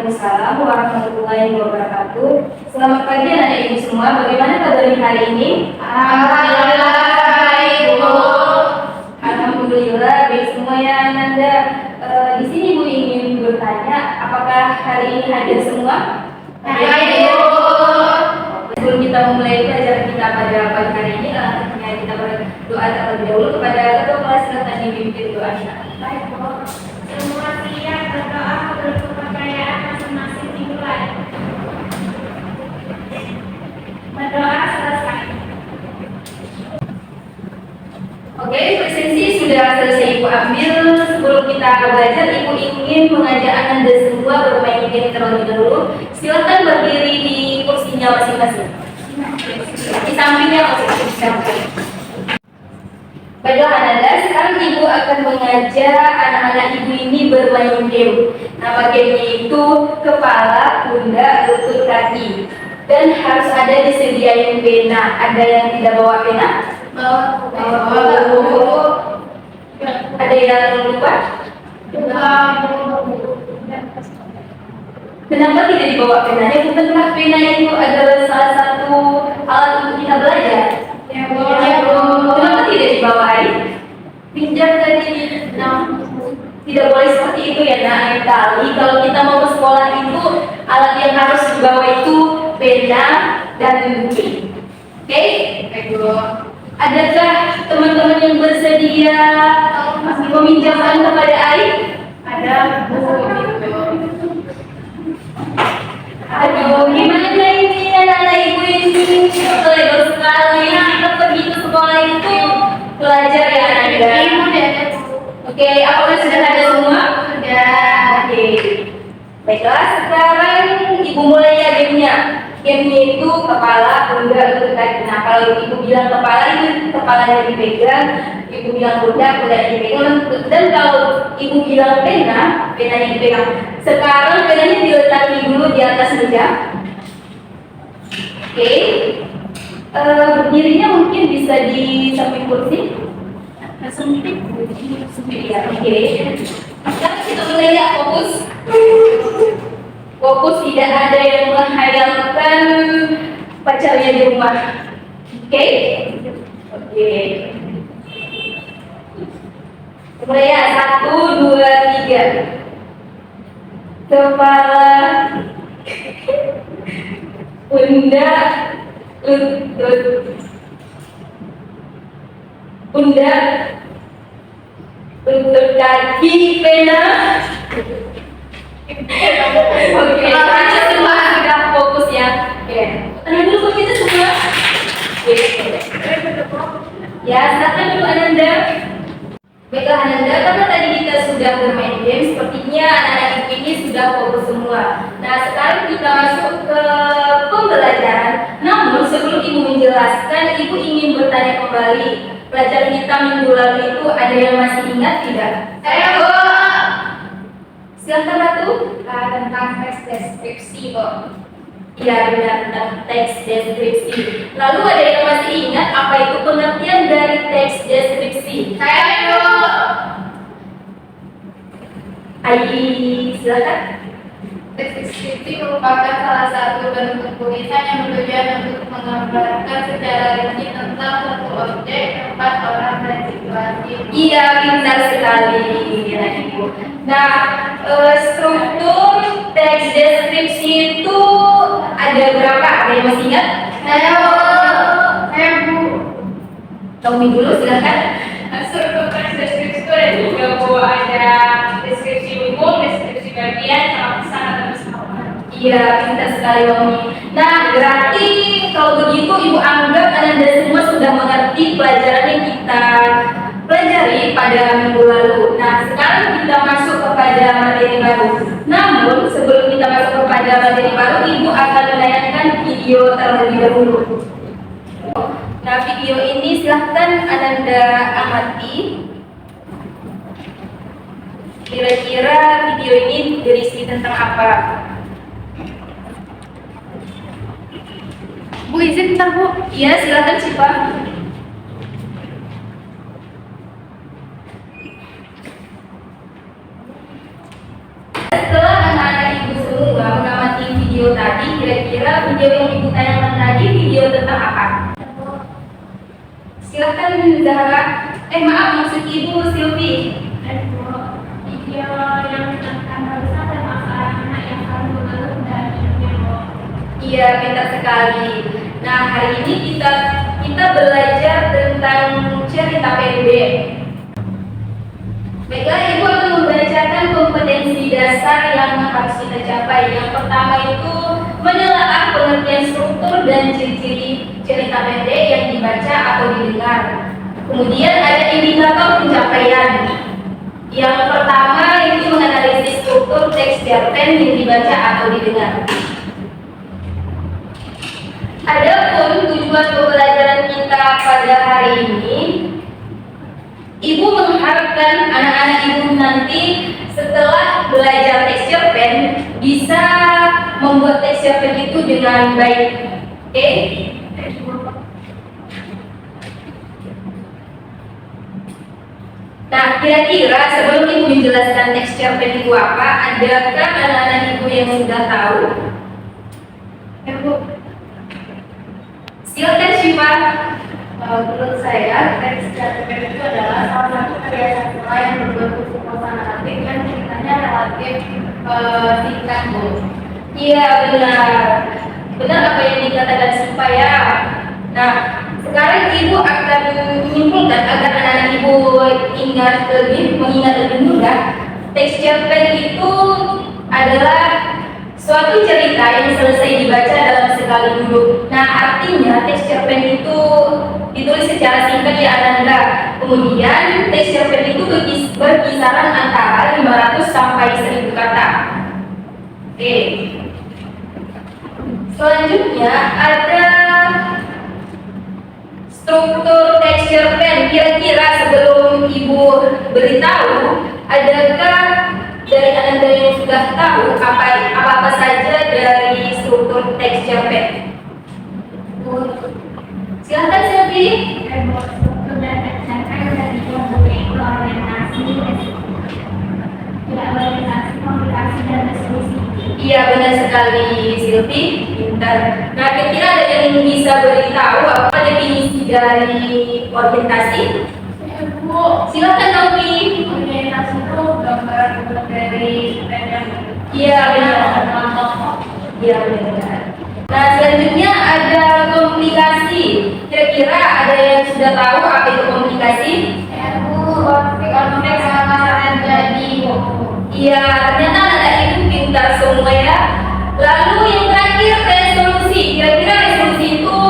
Waalaikumsalam warahmatullahi wabarakatuh. Selamat pagi anak ibu semua. Bagaimana kabarnya hari ini? Alhamdulillah, Ibu. Alhamdulillah baik semua ya Ananda. Di sini ibu ingin bertanya, apakah hari ini hadir semua? Hadir, Ibu. Sebelum kita memulai pelajaran kita pada pagi hari ini, tentunya kita berdoa terlebih dahulu kepada ketua kelas dan dipimpin doanya. Baik, Bu. Semua siap berdoa menurut kepercayaan masing-masing dimulai. Berdoa selesai. Oke, presensi sudah selesai ibu ambil. Sebelum kita belajar, ibu ingin mengajak Ananda semua bermain game terlebih dahulu. Silakan berdiri di kursinya masing-masing. Di sampingnya masing-masing. Baiklah Ananda, sekarang ibu akan mengajak anak-anak ibu ini bermain game. Nama gamenya itu kepala, pundak, lutut, kaki. Dan harus ada disediain pena. Ada yang tidak bawa pena? Ada yang lupa? Kenapa tidak dibawa penanya? Bukankah pena itu adalah salah satu alat untuk kita belajar? Kenapa tidak dibawa air? Pinjam tadi. Tidak boleh seperti itu ya nak. Kali kalau kita mau ke sekolah itu alat yang harus dibawa itu pena dan buku. Oke? Adakah teman-teman yang bersedia meminjamkan kepada air? Ada, Bu. Aduh, gimana ini anak-anak ibu ini? Legal sekali. Kita pergi ke sekolah itu belajar ya Anda. Oke, apakah sudah ada semua? Sudah. Oke. Baiklah, sekarang ibu mulai ya gamenya. Gamenya itu kepala, pundak, lutut, kaki. Nah, kalau ibu bilang kepala itu kepalanya dipegang, ibu bilang pundak, pundaknya dipegang. Dan kalau ibu bilang pena, penanya dipegang. Sekarang penanya diletakkan dulu di atas meja. Oke. Berdirinya mungkin bisa di samping kursi. Sempit. Ya, oke. Sekarang kita mulai ya, fokus. Fokus, tidak ada yang menghayalkan pacarnya di rumah. Oke? Oke. Mulai ya, 1, 2, 3. Kepala, pundak, lutut, pundak, lutut, kaki, pena. Oke, semua sudah fokus ya. Oke, tenang dulu kita semua. Oke. Ya, silakan dulu Ananda. Baiklah Ananda, karena tadi kita sudah bermain game, sepertinya anak-anak ini sudah fokus semua. Nah, sekarang kita masuk ke pembelajaran. Namun sebelum ibu menjelaskan, ibu ingin bertanya kembali. Pelajaran kita minggu lalu itu ada yang masih ingat tidak? Saya, Bu. Silakan Ratu. Tentang teks deskripsi, Bu. Iya benar, tentang teks deskripsi. Lalu ada yang masih ingat apa itu pengertian dari teks deskripsi? Saya, Bu. Ayi, silakan. Teks deskripsi merupakan salah satu bentuk tulisan yang bertujuan untuk menggambarkan secara rinci tentang suatu objek, tempat, orang, dan situasi. Iya, pintar sekali ya, Ibu. Nah, struktur teks deskripsi itu ada berapa? Ada yang masih ingat? Saya, Bu. Tommy dulu silakan. Struktur teks deskripsi itu ada juga, Bu. Ada deskripsi umum, deskripsi bagian, sama pesan atau pesan. Iya, pintar sekali Tommy. Nah, berarti kalau begitu Ibu anggap Anda semua sudah mengerti pelajaran yang kita pelajari pada minggu lalu. Nah, sekarang kita masuk kepada materi baru. Namun, sebelum kita masuk kepada materi baru, Ibu akan menayangkan video terlebih dahulu. Nah, video ini silahkan Ananda amati. Kira-kira video ini berisi tentang apa? Bu, izin bentar Bu. Iya, silakan Sipa. Setelah anak-anak ibu semua video yang ibu tayangkan tadi video tentang apa? Silahkan Zahra. Maaf, maksud ibu Silvi. Video yang tentang bangsa dan masalah anak yang selalu mengeluh dan ibu. Iya, pintar sekali. Nah, hari ini kita belajar tentang cerita pendek. Baiklah, ibu akan membacakan kompetensi dasar yang harus kita capai. Yang pertama itu menelaah pengertian struktur dan ciri-ciri cerita pendek yang dibaca atau didengar. Kemudian ada indikator pencapaian. Yang pertama itu menganalisis struktur teks cerpen yang dibaca atau didengar. Adapun tujuan pembelajaran kita pada hari ini, ibu mengharapkan anak-anak ibu nanti setelah belajar teks cerpen bisa membuat teks cerpen itu dengan baik. Oke? Nah, kira-kira sebelum ibu menjelaskan teks cerpen itu apa, adakah anak-anak ibu yang sudah tahu? Ibu, Silakan Syifa. menurut saya, teks cerpen itu adalah salah satu karya sastra yang berbentuk prosa naratif dan ceritanya relatif singkat, Bu. Iya, benar. Benar apa yang dikatakan Syifa ya. Nah, sekarang ibu akan menyimpulkan agar anak-anak ibu mengingat lebih mudah. Teks cerpen itu adalah suatu cerita yang selesai dibaca dalam sekali duduk. Nah, artinya teks cerpen itu ditulis secara singkat ya Ananda. Kemudian teks cerpen itu berkisaran antara 500 sampai 1000 kata. Oke. Selanjutnya ada struktur teks cerpen. Kira-kira sebelum ibu beritahu, adakah dari Ananda yang sudah tahu apa saja dari struktur teks cerpen? Silahkan Silvi. Struktur dan teks cerpen dari kelompok orientasi, komunikasi dan resolusi. Iya, benar sekali Silvi. Pintar. Nah, kira-kira ada yang bisa beritahu apa definisi dari orientasi? Bu, Silahkan Novi. orientasi itu gambaran dari sepeda. Iya, benar. Iya, benar. Nah, selanjutnya ada komunikasi. Kira-kira ada yang sudah tahu apa itu komunikasi? Konflik sama jadi. Iya, ternyata anak itu pintar semua ya. Lalu yang terakhir resolusi. Kira-kira resolusi itu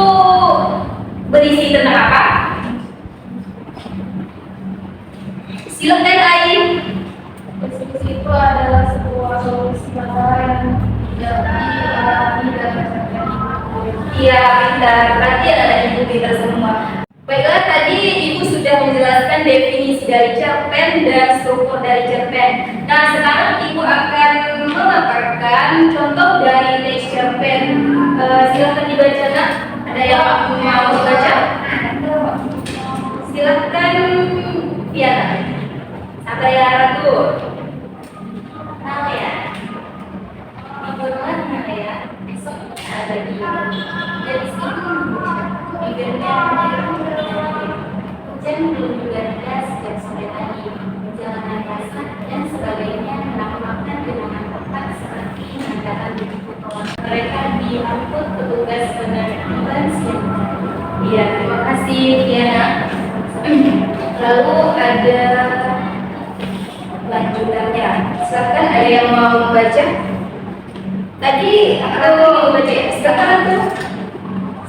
berisi tentang apa? Silakan Ain. Resolusi itu adalah sebuah solusi masalah yang tidak dialami dalam cerpen. Iya, pintar. Berarti anak ibu pintar semua. Baiklah, tadi ibu sudah menjelaskan definisi dari cerpen dan struktur dari cerpen. Nah, sekarang ibu akan memaparkan contoh dari teks cerpen. Silakan dibaca, Nak. Ada yang mau membaca? Silakan, Tiana. Apa ya Ratu? Tahu ya? Bagaimana ya? Besok ada di dari sini. Bibirnya hujan belum juga reda sejak sore tadi. Jalanan basah dan sebagainya melakukan genangan tepat seperti mengatakan di kepulauan. Mereka diangkut petugas penerbangan. Iya, terima kasih Tiana. Lalu ada lanjutannya. Silakan, ada yang mau membaca? Tadi aku mau baca. Silakan tuh.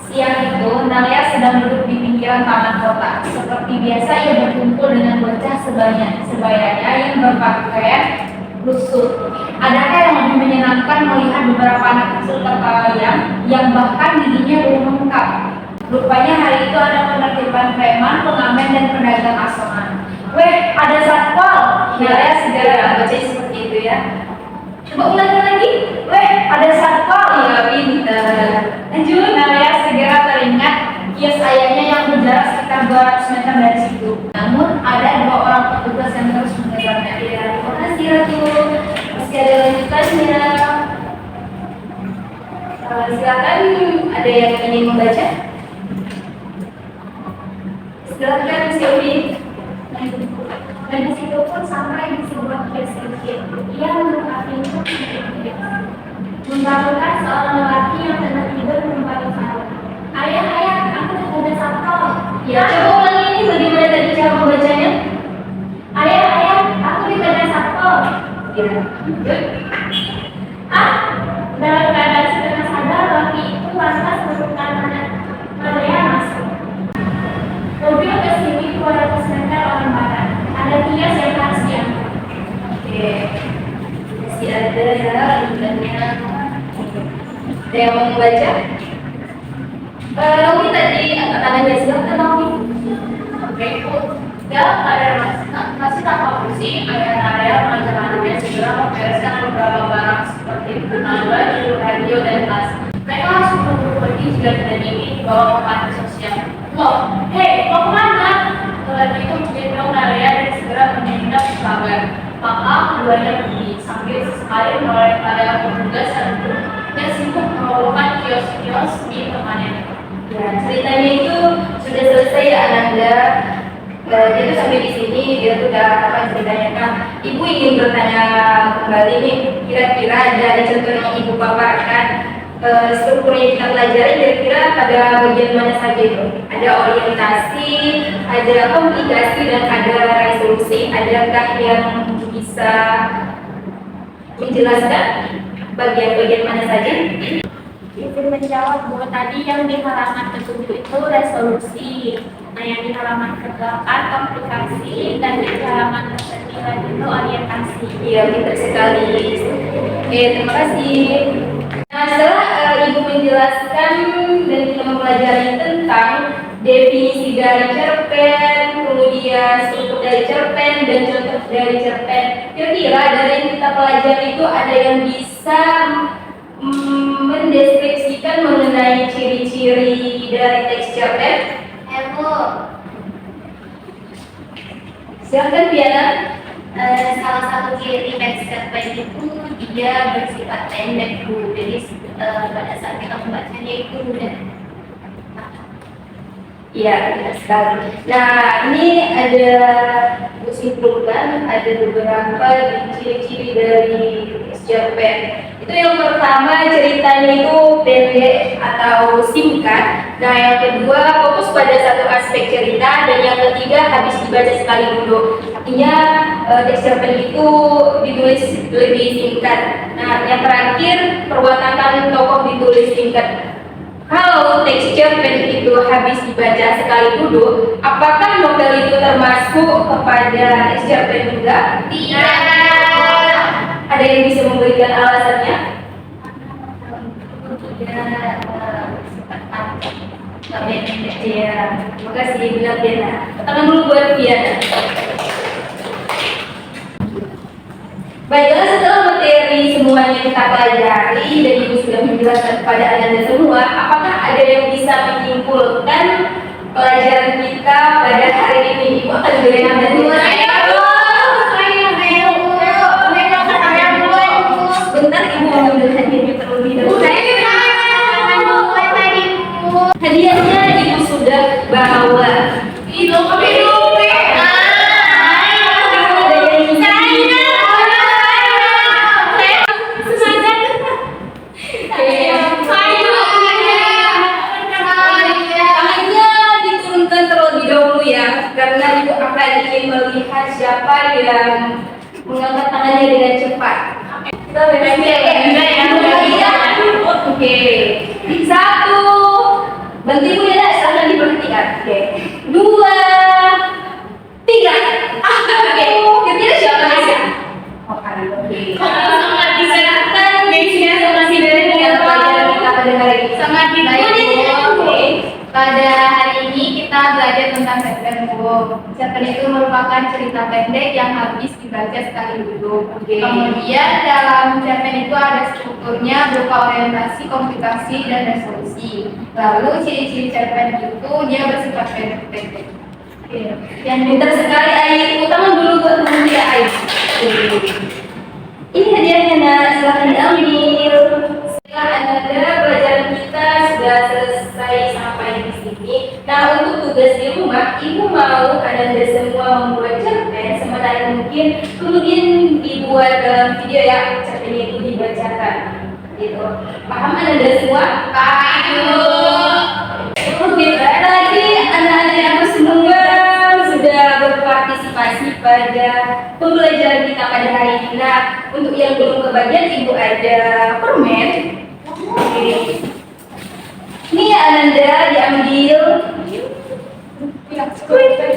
Siang itu, Nalia sedang duduk di pinggiran taman kota. Seperti biasa, ia berkumpul dengan bocah sebayanya yang berpakaian lusuh. Adakah yang lebih menyenangkan melihat beberapa anak kecil tertawaian yang bahkan giginya belum lengkap? Rupanya hari itu ada penertiban preman, pengamen, dan pedagang asongan. Weh, ada satpol! Nalia segera baca seperti itu ya. Coba ulangi lagi. Weh, ada satpol! Iya, pintar. Lanjut, Nalia segera teringat kios ayahnya yang berjarak sekitar 200 meter dari situ. Namun, ada 2 orang petugas yang terus mengejarnya. Ya, terima kasih Ratu. Masih ada lanjutannya. Silakan, ada yang ingin membaca? Silakan, Silvi. Dan di situ pun sampai di sebuah deskripsi. Ia mengatakan membangunkan seorang lelaki yang tengah tidur menumpang sahur. Ayah, ayah, aku sudah Sabto. Ya, coba ulangi ini bagaimana tadi cara membacanya? Ayah, ayah, aku di Badan Sabto. Ya, Ah, dalam keadaan setengah sadar, lelaki itu lantas menemukan Maria masuk. Mobil ke sini 200 meter orang barat. Ada kios yang harus diangkat. oke. Masih ada ya, linknya. Ada yang mau membaca? Naomi tadi angkat tangannya, silakan Naomi. Oke, itu dalam keadaan masih tanpa pusing, ayah mengajar anaknya segera membereskan beberapa barang seperti bunga, baju, radio, dan tas. Mereka langsung berburu pergi jika tidak ingin dibawa ke panti sosial. Loh, hei, mau kemana? Lelaki itu menggendong Naria dan segera meminta kabar. Maka keduanya pergi sambil sesekali menoleh pada petugas yang sibuk mengelola kios-kios di permanen. Ya, ceritanya itu sudah selesai ya Ananda. Dia tuh sampai di sini, dia tuh udah apa ceritanya kan? Ibu ingin bertanya kembali nih, kira-kira dari contoh yang ibu paparkan, struktur yang kita pelajari kira-kira pada bagian mana saja itu? Ada orientasi, ada komunikasi, dan ada resolusi. Adakah yang bisa menjelaskan bagian-bagian mana saja? Ibu menjawab bahwa tadi yang di halaman ke-7 itu resolusi, nah yang di halaman ke-8 komunikasi, dan di halaman ke-9 itu orientasi. Iya, pintar sekali. Oke, terima kasih. Nah, setelah Ibu menjelaskan dan kita mempelajari tentang definisi dari cerpen, kemudian struktur dari cerpen, dan contoh dari cerpen, kira-kira dari yang kita pelajari itu ada yang bisa mendeskripsikan mengenai ciri-ciri dari teks cerpen? Bu, Silakan Piana. salah satu ciri teks cerpen itu dia bersifat pendek, Bu. Jadi pada saat kita membacanya itu mudah. Iya, benar sekali. Nah, ini ada simpulkan, ada beberapa ciri-ciri dari cerpen. Itu yang pertama, ceritanya itu pendek atau singkat. Nah, yang kedua fokus pada satu aspek cerita, dan yang ketiga habis dibaca sekali dulu. Artinya teks cerpen itu ditulis lebih singkat. Nah, yang terakhir perwataan tokoh ditulis singkat. Kalau teks cerpen itu habis dibaca sekali duduk, apakah novel itu termasuk kepada teks cerpen juga? Tidak. Ada yang bisa memberikan alasannya? Iya, terima kasih bilang Diana. Tangan dulu buat Diana. Baiklah, setelah materi semuanya kita pelajari dan Ibu sudah menjelaskan kepada Anda semua, apakah ada yang bisa menyimpulkan pelajaran kita pada hari ini? Ibu akan beri Anda dulu. Bentar, Ibu mau ambil hadiahnya terlebih dahulu. Hadiahnya Ibu sudah bawa. Karena Ibu akan ingin melihat siapa yang mengangkat tangannya dengan cepat. Kita Oke. 1. Bantu Ibu ya, silahkan diperhatikan. Oke. 2, 3. Oke. Kira-kira siapa Aisyah? Oh, Ari. Oke. Sangat Silakan masih dari dengan pelajaran kita pada hari ini. Sangat baik, Bu. Oke. Pada hari ini kita belajar tentang cerpen, Bu. Cerpen itu merupakan cerita pendek yang habis dibaca sekali dulu. Oke. Kemudian dalam cerpen itu ada strukturnya berupa orientasi, komunikasi, dan resolusi. Lalu ciri-ciri cerpen itu dia bersifat pendek-pendek. Oke. Yang pintar sekali Ai. Utama dulu buat teman kita Ai. Ini hadiahnya, Nak. Silahkan diambil. Setelah Anda belajar ini. Nah, untuk tugas di rumah, ibu mau Ananda semua membuat cerpen semenarik mungkin, kemudian dibuat dalam video ya, cerpennya itu dibacakan. Gitu. Paham Ananda semua? Paham, Ibu. Oke, lagi anak-anak aku semua sudah berpartisipasi pada pembelajaran kita pada hari ini. Nah, untuk yang belum kebagian, ibu ada permen. Oke. Ini Ananda diambil.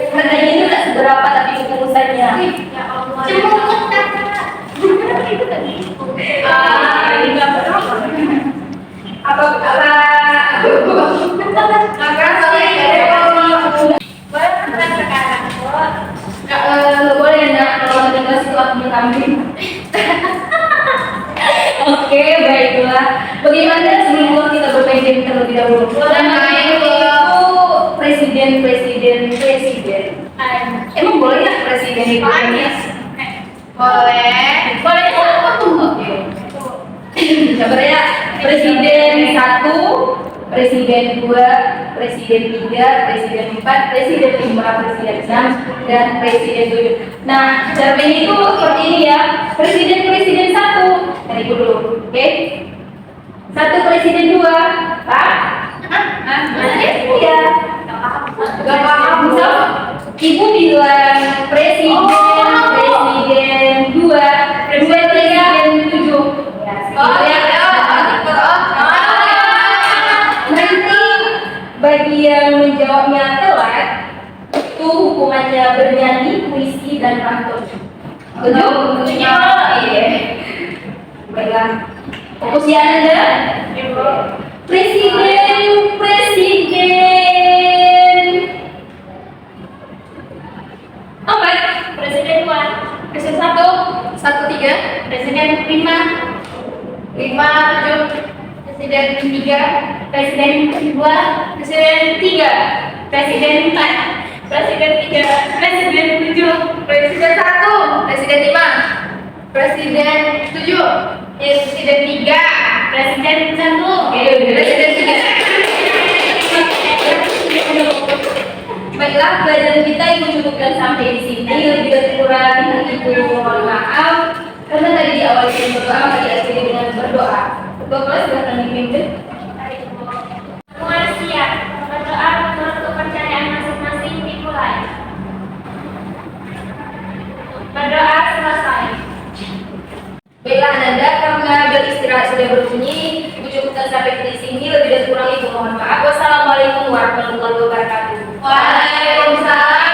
Katanya ini tak seberapa tapi ketulusannya. Ya Allah. Cemut, Kakak. Ini nggak berapa. Apa? Boleh makan sekarang, Bu. Nggak boleh nak kalau tinggal situ aku kambing. Oke, baiklah. Bagaimana sebelum kita bermain game terlebih dahulu? Boleh main, Bu. Presiden. Emang boleh ya presiden itu? Boleh. Boleh apa tuh? Oke. Sabar ya. Presiden 1, presiden 2, presiden 3, presiden 4, presiden 5, presiden 6, dan presiden 7. Nah, cerpen itu seperti ini ya. Presiden 1. Dari dulu, oke? 1 presiden 2. Pak? Iya. Gak paham. Misal, ibu bilang presiden 2, presiden 7. Ya, nanti bagi yang menjawabnya telat, itu hukumannya bernyanyi, puisi, dan pantun. Setuju? Iya. Baiklah. Fokus ya Anda. Presiden. Empat. Presiden 2. Presiden 1. 1, 3. Presiden 5. 5, 7. Presiden 3. Presiden 2. Presiden 3. Presiden 4. Presiden 3. Presiden 7. Presiden 1. Presiden 5. Presiden 7. Presiden 3. Presiden 1. Presiden 3. Baiklah, pelajaran kita ibu cukupkan sampai di sini. Lebih dan kurang ibu mohon maaf karena tadi di awal kita berdoa, maka diakhiri dengan berdoa. Ketua kelas silakan dipimpin. Semua siap. Berdoa menurut kepercayaan masing-masing dimulai. Berdoa selesai. Baiklah Ananda, karena bel istirahat sudah berbunyi, ibu cukupkan sampai di sini. Lebih dan kurang ibu mohon maaf. Wassalamualaikum warahmatullahi wabarakatuh. Waalaikumsalam.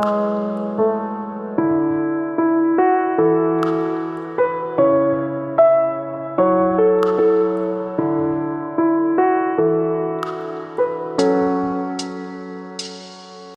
Thank